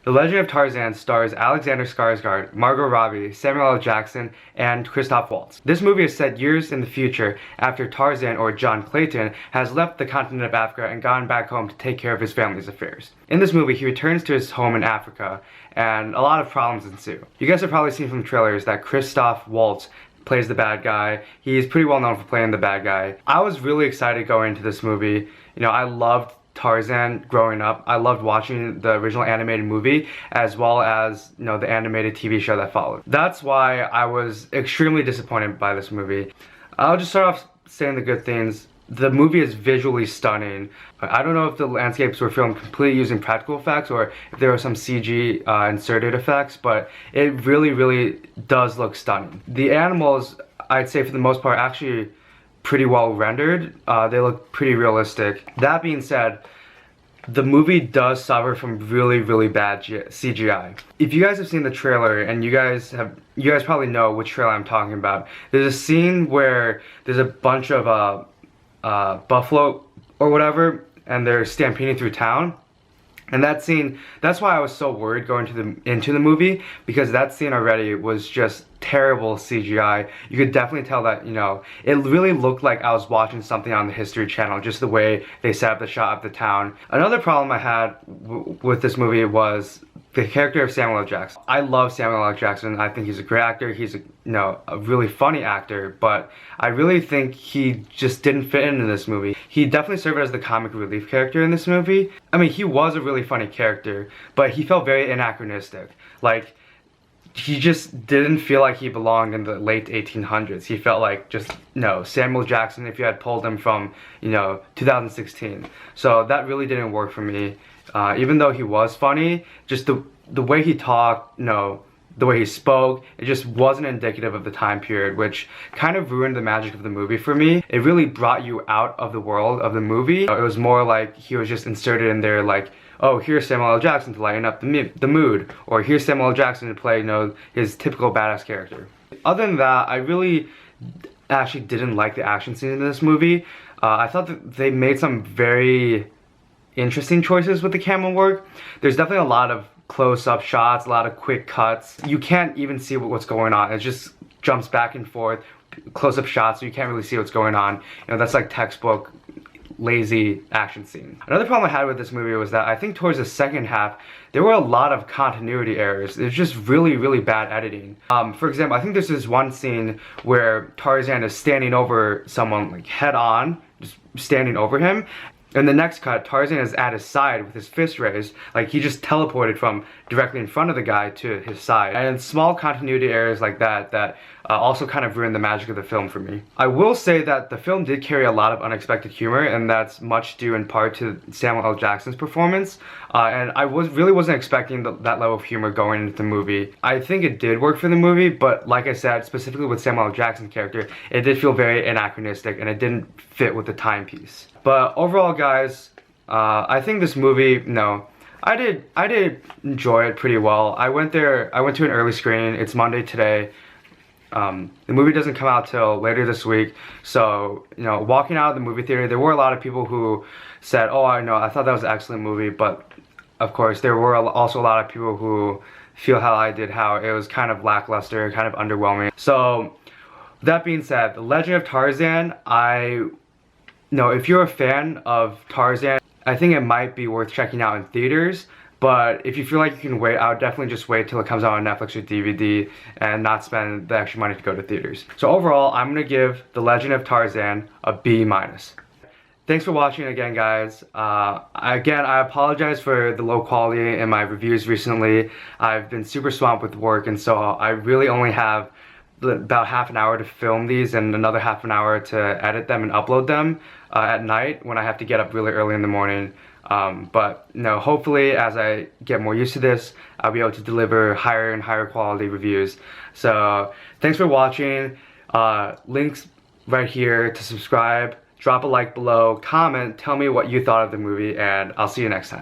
The Legend of Tarzan stars Alexander Skarsgård, Margot Robbie, Samuel L. Jackson, and Christoph Waltz. This movie is set years in the future after Tarzan, or John Clayton, has left the continent of Africa and gone back home to take care of his family's affairs. In this movie, he returns to his home in Africa, and a lot of problems ensue. You guys have probably seen from the trailers that Christoph Waltz plays the bad guy. He's pretty well known for playing the bad guy. I was really excited going into this movie. You know, I loved Tarzan growing up. I loved watching the original animated movie as well as, you know, the animated TV show that followed. That's why I was extremely disappointed by this movie. I'll just start off saying the good things. The movie is visually stunning. I don't know if the landscapes were filmed completely using practical effects or if there were some CG inserted effects, but it really does look stunning. The animals, I'd say for the most part, actually pretty well rendered. They look pretty realistic. That being said, the movie does suffer from really bad CGI. If you guys have seen the trailer, and you guys probably know which trailer I'm talking about. There's a scene where there's a bunch of buffalo or whatever, and they're stampeding through town. And that scene, that's why I was so worried going into the movie, because that scene already was just terrible CGI. You could definitely tell that, you know, it really looked like I was watching something on the History Channel, just the way they set up the shot of the town. Another problem I had with this movie was the character of Samuel L. Jackson. I love Samuel L. Jackson. I think he's a great actor. He's a really funny actor, but I really think he just didn't fit into this movie. He definitely served as the comic relief character in this movie. I mean, he was a really funny character, but he felt very anachronistic. Like, he just didn't feel like he belonged in the late 1800s. He felt like just, Samuel Jackson if you had pulled him from, 2016. So that really didn't work for me. Even though he was funny, just the way he talked, the way he spoke, it just wasn't indicative of the time period, which kind of ruined the magic of the movie for me. It really brought you out of the world of the movie. It was more like he was just inserted in there like, oh, here's Samuel L. Jackson to lighten up the mood, or here's Samuel L. Jackson to play, his typical badass character. Other than that, I really actually didn't like the action scenes in this movie. I thought that they made some very interesting choices with the camera work. There's definitely a lot of close-up shots, a lot of quick cuts. You can't even see what's going on. It just jumps back and forth, close-up shots, so you can't really see what's going on. That's like textbook lazy action scene. Another problem I had with this movie was that I think towards the second half, there were a lot of continuity errors. It was just really bad editing. For example, I think there's this one scene where Tarzan is standing over someone like head on, just standing over him. In the next cut, Tarzan is at his side with his fist raised, like he just teleported from directly in front of the guy to his side. And small continuity errors like that also kind of ruined the magic of the film for me. I will say that the film did carry a lot of unexpected humor, and that's much due in part to Samuel L. Jackson's performance. And I really wasn't expecting that level of humor going into the movie. I think it did work for the movie, but like I said, specifically with Samuel L. Jackson's character, it did feel very anachronistic and it didn't fit with the timepiece. But overall, guys, I think this movie, I did enjoy it pretty well. I went to an early screening. It's Monday today. The movie doesn't come out till later this week. So, walking out of the movie theater, there were a lot of people who said, oh, I thought that was an excellent movie. But, of course, there were also a lot of people who feel how I did, how it was kind of lackluster, kind of underwhelming. So, that being said, The Legend of Tarzan, if you're a fan of Tarzan, I think it might be worth checking out in theaters. But if you feel like you can wait, I would definitely just wait till it comes out on Netflix or DVD and not spend the extra money to go to theaters. So overall, I'm going to give The Legend of Tarzan a B-. Thanks for watching again, guys. Again, I apologize for the low quality in my reviews recently. I've been super swamped with work, and so I really only have about half an hour to film these and another half an hour to edit them and upload them at night when I have to get up really early in the morning. But hopefully as I get more used to this, I'll be able to deliver higher and higher quality reviews. So thanks for watching. Links right here to subscribe. Drop a like below, comment, tell me what you thought of the movie, and I'll see you next time.